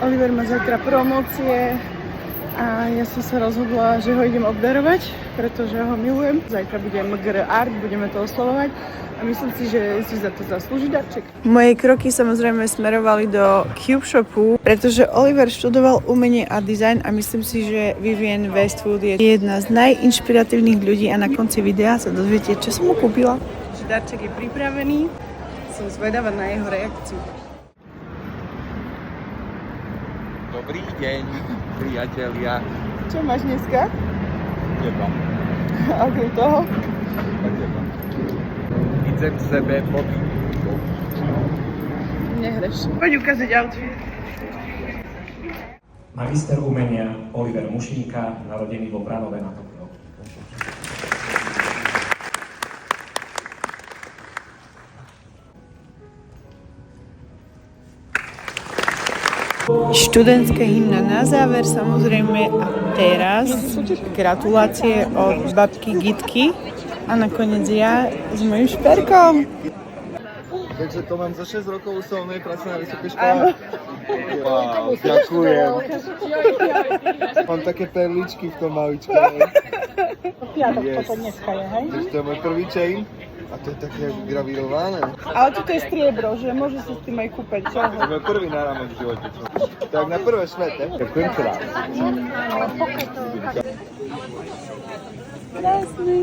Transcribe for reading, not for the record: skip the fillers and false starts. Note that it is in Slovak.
Oliver má zajtra promócie a ja som sa rozhodla, že ho idem obdarovať, pretože ho milujem. Zajtra bude MGR Art, budeme to oslavovať a myslím si, že si za to zaslúži darček. Moje kroky samozrejme smerovali do Cube Shopu, pretože Oliver študoval umenie a design a myslím si, že Vivienne Westwood je jedna z najinšpiratívnych ľudí a na konci videa sa dozviete, čo som mu kúpila. Že darček je pripravený, som zvedavá na jeho reakciu. Dobrý deň, priatelia. Čo máš dneska? Teba. Okrem toho? A teba. Idem sebe pobiť. Nehreš. Poď ukázať outfit. Magister umenia Oliver Mušinka, narodený vo Vranove na Tokio. Študentské hymna na záver samozrejme a teraz gratulácie od babky Gitky a nakoniec ja s mojím šperkom. Takže to mám za 6 rokov ústavnej práce na vysokej škole. Wow, ďakujem. Mám také perličky v tom maličku. Piatok toto dneska je, hej? Takže to je môj prvý chain. A to je také gravírované. Ale toto je striebro, že môže sa s tým aj kúpeť. To je môj prvý náramok v živote. Tak na prvé svete. Ďakujem krát. Krásny.